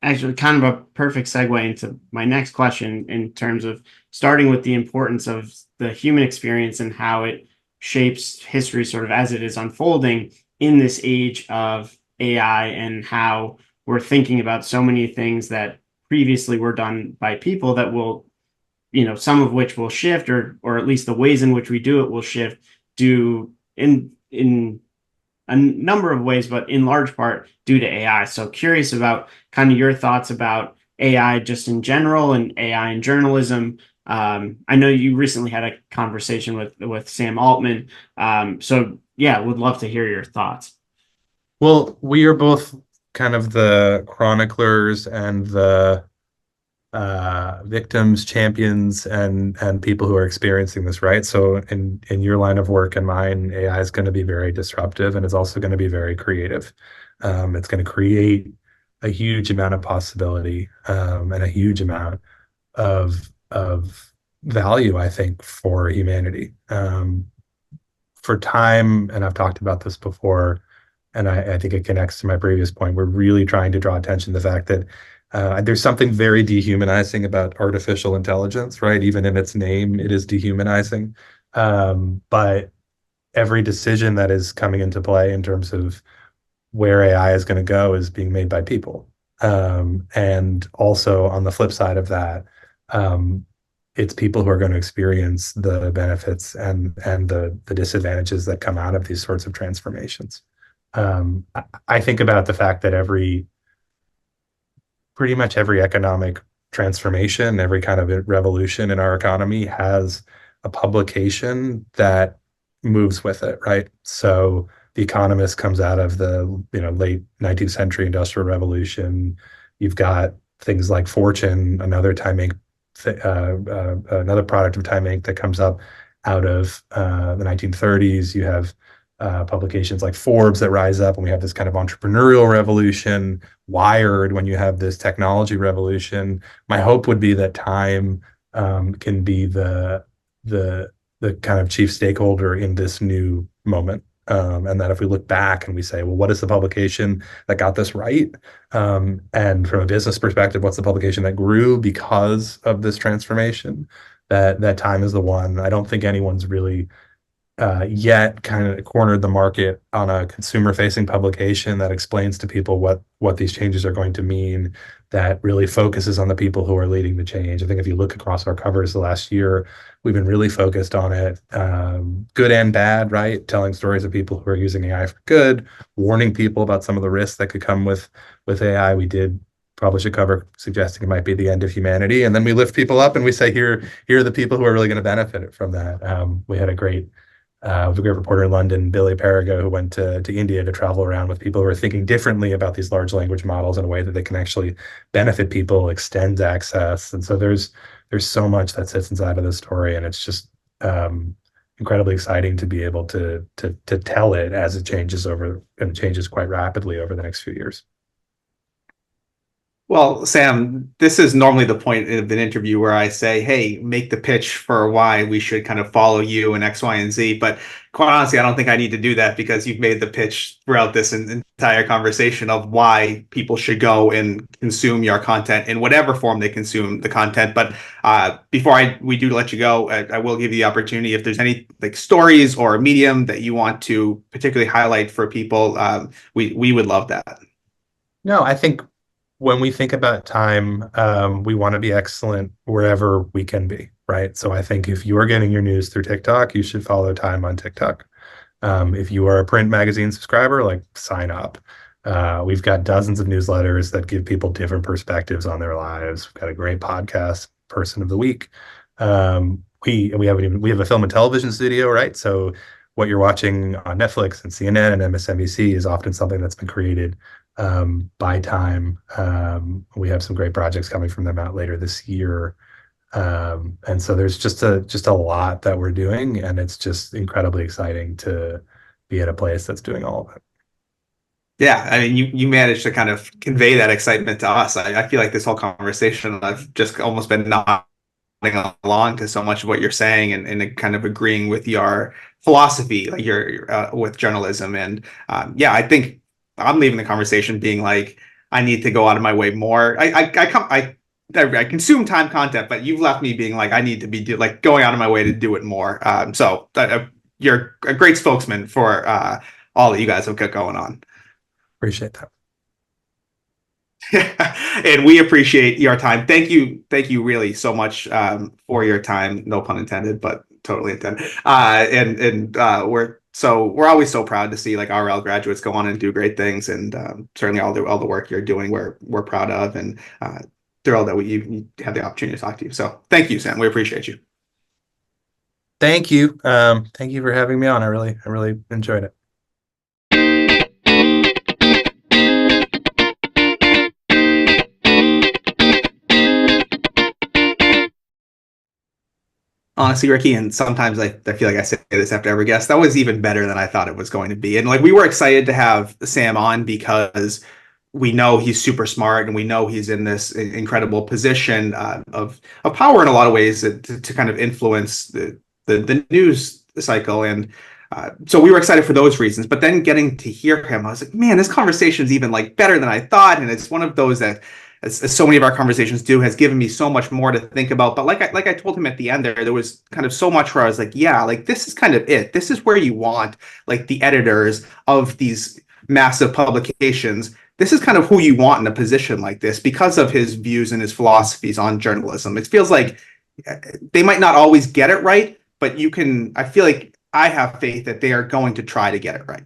actually kind of a perfect segue into my next question, in terms of starting with the importance of the human experience and how it shapes history sort of as it is unfolding in this age of AI, and how we're thinking about so many things that previously were done by people that will, some of which will shift, or at least the ways in which we do it will shift, due in a number of ways, but in large part due to AI. So curious about kind of your thoughts about AI just in general and AI in journalism, I know you recently had a conversation with Sam Altman. So yeah, would love to hear your thoughts. Well, we are both kind of the chroniclers and the victims, champions, and people who are experiencing this, right? So in your line of work and mine, AI is going to be very disruptive, and it's also going to be very creative. It's going to create a huge amount of possibility, and a huge amount of value, I think, for humanity. For time, and I've talked about this before, and I think it connects to my previous point. We're really trying to draw attention to the fact that there's something very dehumanizing about artificial intelligence, right? Even in its name, it is dehumanizing. But every decision that is coming into play in terms of where AI is going to go is being made by people. And also on the flip side of that, it's people who are going to experience the benefits and the disadvantages that come out of these sorts of transformations. I think about the fact that pretty much every economic transformation, every kind of revolution in our economy has a publication that moves with it, right? So The Economist comes out of the late 19th century industrial revolution. You've got things like Fortune, another another product of Time Inc. that comes up out of the 1930s. You have publications like Forbes that rise up, and we have this kind of entrepreneurial revolution. Wired, when you have this technology revolution. My hope would be that Time can be the kind of chief stakeholder in this new moment. And that if we look back and we say, well, what is the publication that got this right? And from a business perspective, what's the publication that grew because of this transformation? That Time is the one. I don't think anyone's really yet kind of cornered the market on a consumer-facing publication that explains to people what these changes are going to mean, that really focuses on the people who are leading the change. I think if you look across our covers the last year, we've been really focused on it, good and bad, right? Telling stories of people who are using AI for good, warning people about some of the risks that could come with AI. We did publish a cover suggesting it might be the end of humanity, and then we lift people up and we say, here are the people who are really going to benefit from that. We had a great reporter in London, Billy Perigo, who went to India to travel around with people who are thinking differently about these large language models in a way that they can actually benefit people, extend access. And so there's so much that sits inside of the story, and it's just incredibly exciting to be able to tell it as it changes quite rapidly over the next few years. Well, Sam, this is normally the point of an interview where I say, hey, make the pitch for why we should kind of follow you and X, Y, and Z. But quite honestly, I don't think I need to do that because you've made the pitch throughout this entire conversation of why people should go and consume your content in whatever form they consume the content. But before we do let you go, I will give you the opportunity if there's any like stories or a medium that you want to particularly highlight for people, we would love that. No, I think when we think about Time, we want to be excellent wherever we can be, right? So I think if you are getting your news through TikTok, you should follow Time on TikTok. If you are a print magazine subscriber, like sign up. We've got dozens of newsletters that give people different perspectives on their lives. We've got a great podcast, Person of the Week. We have a film and television studio, right? So what you're watching on Netflix and CNN and MSNBC is often something that's been created by Time. We have some great projects coming from them out later this year. And so there's just a lot that we're doing, and it's just incredibly exciting to be at a place that's doing all of it. Yeah, I mean, you managed to kind of convey that excitement to us. I feel like this whole conversation, I've just almost been nodding along to so much of what you're saying and kind of agreeing with your philosophy, like your with journalism. And yeah, I think I'm leaving the conversation being like, I need to go out of my way more. I consume Time content, but you've left me being like, I need to be going out of my way to do it more. So you're a great spokesman for all that you guys have got going on. Appreciate that. And we appreciate your time. Thank you really so much for your time. No pun intended, but totally intended. We're always so proud to see like RL graduates go on and do great things, and certainly all the work you're doing we're proud of, and thrilled that you had the opportunity to talk to you. So thank you, Sam. We appreciate you. Thank you. Thank you for having me on. I really enjoyed it. Honestly, Ricky, and sometimes I feel like I say this after every guest, that was even better than I thought it was going to be. And like we were excited to have Sam on because we know he's super smart and we know he's in this incredible position of power in a lot of ways to kind of influence the news cycle. And so we were excited for those reasons. But then getting to hear him, I was like, man, this conversation's even like better than I thought. And it's one of those that, as so many of our conversations do, has given me so much more to think about. But like I told him at the end there was kind of so much where I was like, yeah, like this is kind of it. This is where you want like the editors of these massive publications. This is kind of who you want in a position like this because of his views and his philosophies on journalism. It feels like they might not always get it right, but I feel like I have faith that they are going to try to get it right.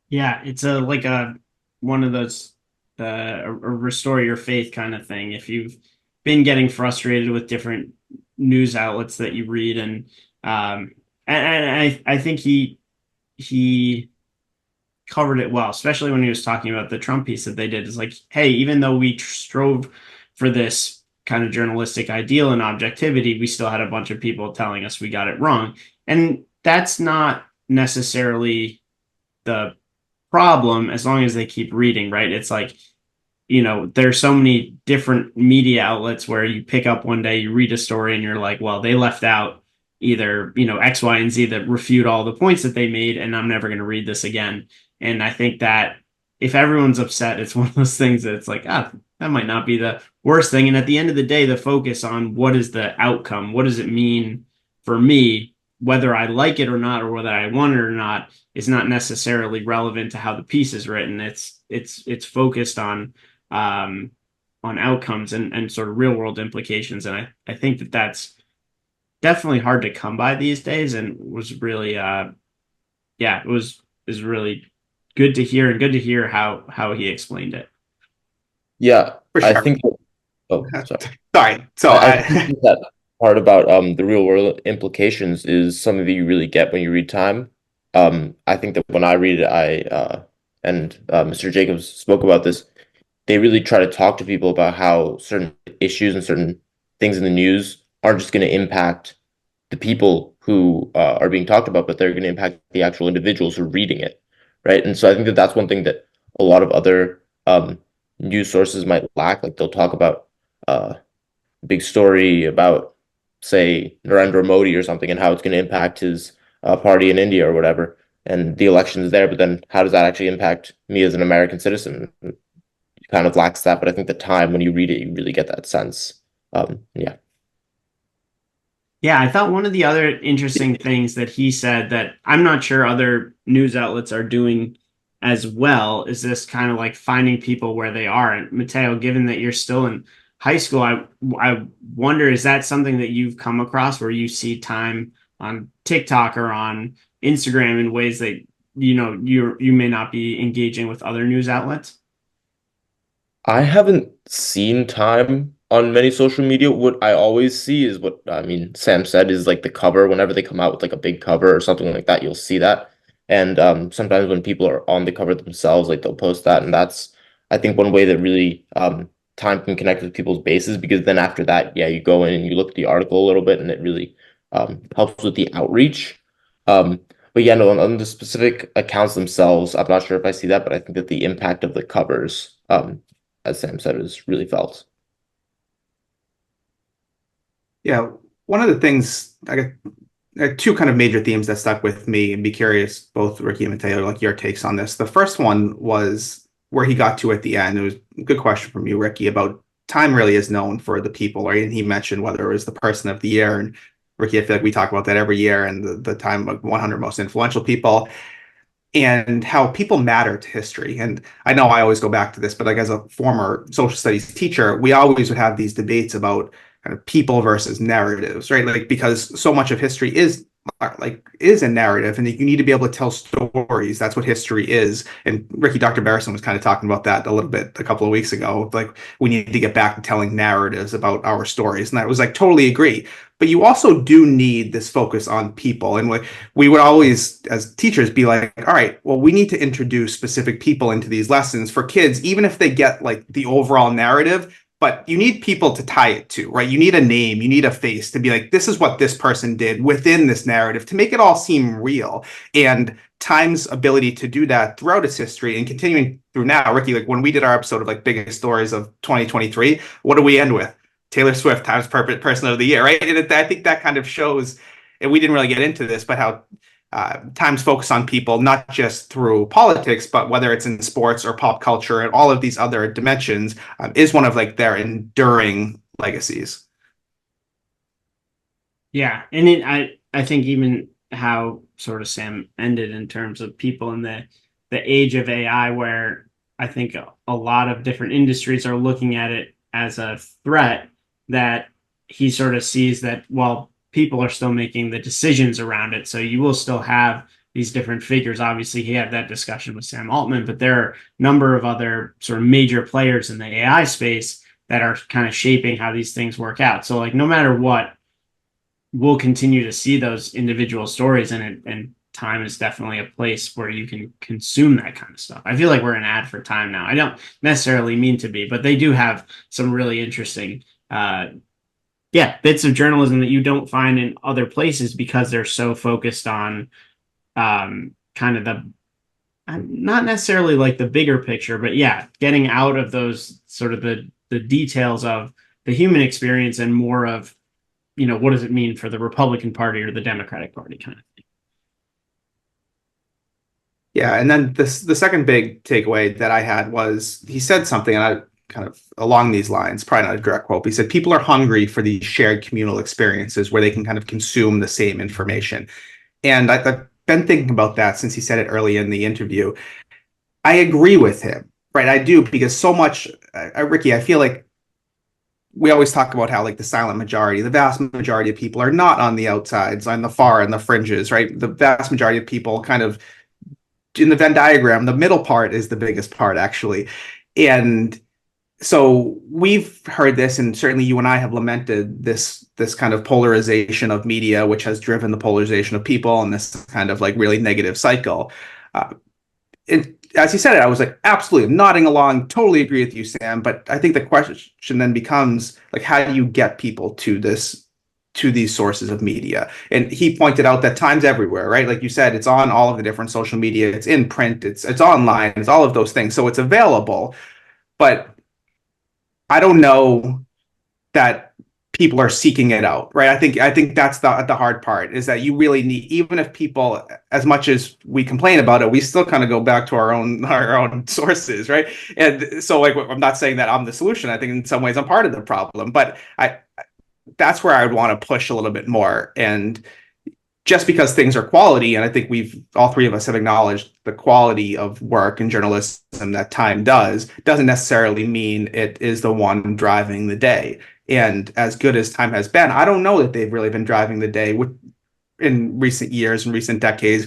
Yeah, it's one of those a restore your faith kind of thing. If you've been getting frustrated with different news outlets that you read, and I think he covered it well, especially when he was talking about the Trump piece that they did. Is like, hey, even though we strove for this kind of journalistic ideal and objectivity, we still had a bunch of people telling us we got it wrong, and that's not necessarily the problem as long as they keep reading, right? It's like, there's so many different media outlets where you pick up one day, you read a story and you're like, well, they left out either, X, Y, and Z that refute all the points that they made, and I'm never going to read this again. And I think that if everyone's upset, it's one of those things that it's like, that might not be the worst thing. And at the end of the day, the focus on what is the outcome, what does it mean for me, whether I like it or not, or whether I want it or not, is not necessarily relevant to how the piece is written. It's focused on outcomes and sort of real world implications. And I think that that's definitely hard to come by these days, and was really it was really good to hear, and good to hear how he explained it. Yeah, For sure. I think. Oh, sorry. Sorry. So I think that part about the real world implications is something that you really get when you read Time. I think that when I read it, and Mr. Jacobs spoke about this, they really try to talk to people about how certain issues and certain things in the news aren't just going to impact the people who are being talked about, but they're going to impact the actual individuals who are reading it, right? And so I think that that's one thing that a lot of other news sources might lack. Like they'll talk about a big story about, say, Narendra Modi or something, and how it's going to impact his party in India or whatever, and the elections there. But then how does that actually impact me as an American citizen? It kind of lacks that. But I think the Time, when you read it, you really get that sense. Yeah. Yeah, I thought one of the other interesting things that he said that I'm not sure other news outlets are doing as well is this kind of like finding people where they are. And Mateo, given that you're still in high school, I wonder, is that something that you've come across where you see Time on TikTok or on Instagram in ways that you may not be engaging with other news outlets? I haven't seen Time on many social media. What I always see is what Sam said, is like the cover. Whenever they come out with like a big cover or something like that, you'll see that. And sometimes when people are on the cover themselves, like they'll post that, and that's, I think, one way that really Time can connect with people's bases, because then after that, yeah, you go in and you look at the article a little bit, and it really helps with the outreach. But yeah, no, on the specific accounts themselves, I'm not sure if I see that, but I think that the impact of the covers, as Sam said, is really felt. Yeah, one of the things I got two kind of major themes that stuck with me, and be curious, both Ricky and Mateo, like your takes on this. The first one was where he got to at the end. It was a good question from you, Ricky, about Time really is known for the people, right? And he mentioned whether it was the person of the year. And Ricky, I feel like we talk about that every year, and the Time of 100 most influential people, and how people matter to history. And I know I always go back to this, but like as a former social studies teacher, we always would have these debates about kind of people versus narratives, right? Like, because so much of history is is a narrative, and you need to be able to tell stories. That's what history is. And Dr. Barrison was kind of talking about that a little bit a couple of weeks ago. Like, we need to get back to telling narratives about our stories. And I was like, totally agree. But you also do need this focus on people. And we would always, as teachers, be like, all right, well, we need to introduce specific people into these lessons for kids, even if they get like the overall narrative. But you need people to tie it to, right? You need a name, you need a face to be like, this is what this person did within this narrative to make it all seem real. And Time's ability to do that throughout its history and continuing through now, Ricky, like when we did our episode of like biggest stories of 2023, what do we end with? Taylor Swift, Time's Person of the Year, right? And I think that kind of shows, and we didn't really get into this, but how Times focus on people, not just through politics, but whether it's in sports or pop culture and all of these other dimensions, is one of like their enduring legacies. Yeah, and I think even how sort of Sam ended in terms of people in the age of AI, where I think a lot of different industries are looking at it as a threat, that he sort of sees that, well, people are still making the decisions around it. So you will still have these different figures. Obviously, he had that discussion with Sam Altman, but there are a number of other sort of major players in the AI space that are kind of shaping how these things work out. So like, no matter what, we'll continue to see those individual stories, and Time is definitely a place where you can consume that kind of stuff. I feel like we're an ad for Time now. I don't necessarily mean to be, but they do have some really interesting bits of journalism that you don't find in other places because they're so focused on kind of the, not necessarily like the bigger picture, but getting out of those sort of the details of the human experience and more of, what does it mean for the Republican Party or the Democratic Party kind of thing. Yeah, and then the second big takeaway that I had was he said something, and I kind of along these lines, probably not a direct quote, but he said people are hungry for these shared communal experiences where they can kind of consume the same information. And I've been thinking about that since he said it early in the interview. I agree with him, right? I do, because so much, Ricky, I feel like we always talk about how like the silent majority, the vast majority of people are not on the outsides, on the far and the fringes, right? The vast majority of people kind of in the Venn diagram, the middle part is the biggest part, actually. And so we've heard this, and certainly you and I have lamented this kind of polarization of media, which has driven the polarization of people and this kind of like really negative cycle. As he said it, I was like, absolutely nodding along, totally agree with you, Sam. But I think the question then becomes like, how do you get people to these sources of media? And he pointed out that Time's everywhere, right? Like you said, it's on all of the different social media, it's in print, it's online, it's all of those things. So it's available, but I don't know that people are seeking it out, right? I think that's the hard part, is that you really need, even if people, as much as we complain about it, we still kind of go back to our own sources, right? And so like, I'm not saying that I'm the solution. I think in some ways I'm part of the problem, but that's where I would want to push a little bit more. And just because things are quality, and I think all three of us have acknowledged the quality of work and journalism that Time doesn't necessarily mean it is the one driving the day. And as good as Time has been, I don't know that they've really been driving the day in recent years and recent decades,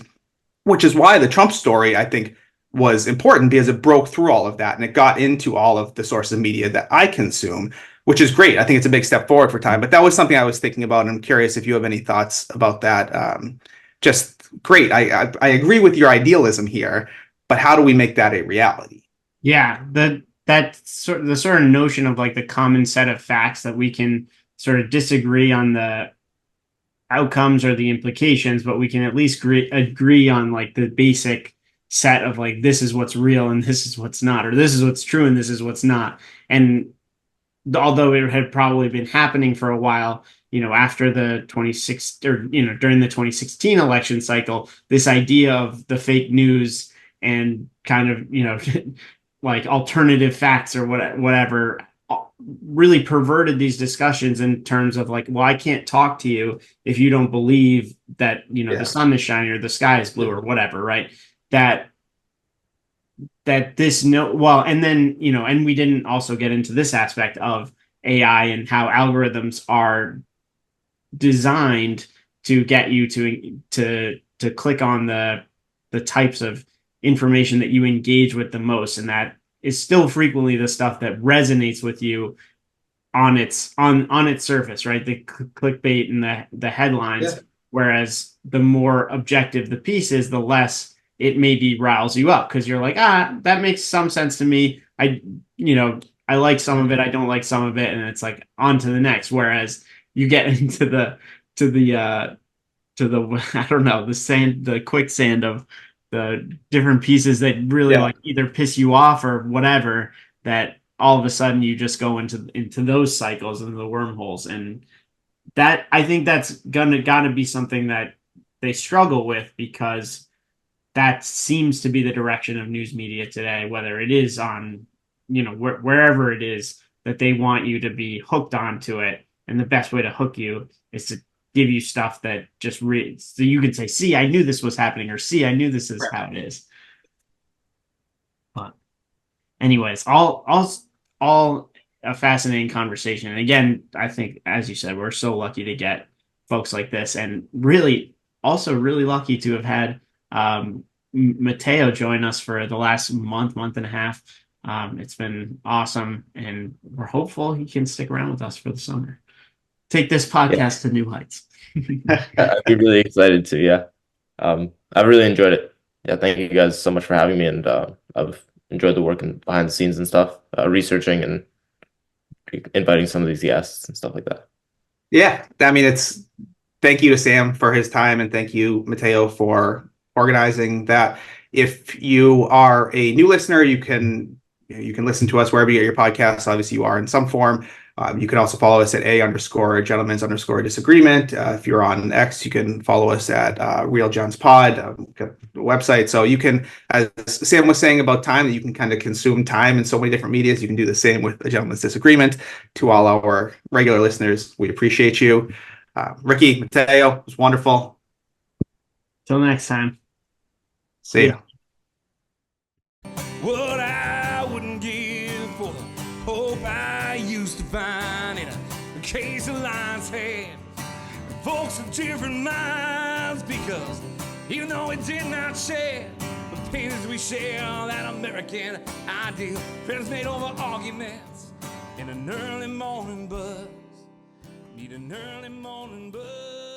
which is why the Trump story, I think, was important, because it broke through all of that and it got into all of the sources of media that I consume, which is great. I think it's a big step forward for Time. But that was something I was thinking about, and I'm curious if you have any thoughts about that. Just great. I agree with your idealism here, but how do we make that a reality? Yeah, the sort of notion of like the common set of facts that we can sort of disagree on the outcomes or the implications, but we can at least agree on like the basic set of like, this is what's real and this is what's not, or this is what's true and this is what's not. And although it had probably been happening for a while, after the 26 or, during the 2016 election cycle, this idea of the fake news and kind of, like alternative facts or whatever really perverted these discussions in terms of like, well, I can't talk to you if you don't believe that, the sun is shining or the sky is blue or whatever, right? And then, and we didn't also get into this aspect of AI and how algorithms are designed to get you to click on the types of information that you engage with the most, and that is still frequently the stuff that resonates with you on its surface, right? The clickbait and the headlines. Yeah. Whereas the more objective the piece is, the less it maybe riles you up, because you're like, that makes some sense to me. I like some of it, I don't like some of it, and it's like on to the next. Whereas you get into the I don't know, the quicksand of the different pieces that really like either piss you off or whatever, that all of a sudden you just go into those cycles and the wormholes. And that, I think that's gotta be something that they struggle with, because that seems to be the direction of news media today, whether it is on, wherever it is, that they want you to be hooked onto it. And the best way to hook you is to give you stuff that just reads, so you can say, see, I knew this was happening, or see, I knew this is how it is. But anyways, all a fascinating conversation. And again, I think, as you said, we're so lucky to get folks like this, and really also really lucky to have had Mateo join us for the last month and a half. It's been awesome, and we're hopeful he can stick around with us for the summer. Take this podcast to new heights. I'd be really excited to, yeah. I've really enjoyed it. Yeah, thank you guys so much for having me, and I've enjoyed the work and behind the scenes and stuff, researching and inviting some of these guests and stuff like that. Yeah, I mean, thank you to Sam for his time, and thank you, Mateo, for organizing that. If you are a new listener, you can listen to us wherever you get your podcasts. Obviously, you are in some form. You can also follow us at _gentlemen's_disagreement. If you're on X, you can follow us at Real Gents Pod, website. So you can, as Sam was saying about time, that you can kind of consume time in so many different medias. You can do the same with A Gentleman's Disagreement. To all our regular listeners, we appreciate you. Ricky, Mateo, it was wonderful. Till next time. See ya. What I wouldn't give for the hope I used to find in a case of lion's head. Folks of different minds, because even though we did not share the pains we share, that American ideal, friends made over arguments in an early morning buzz. Need an early morning buzz.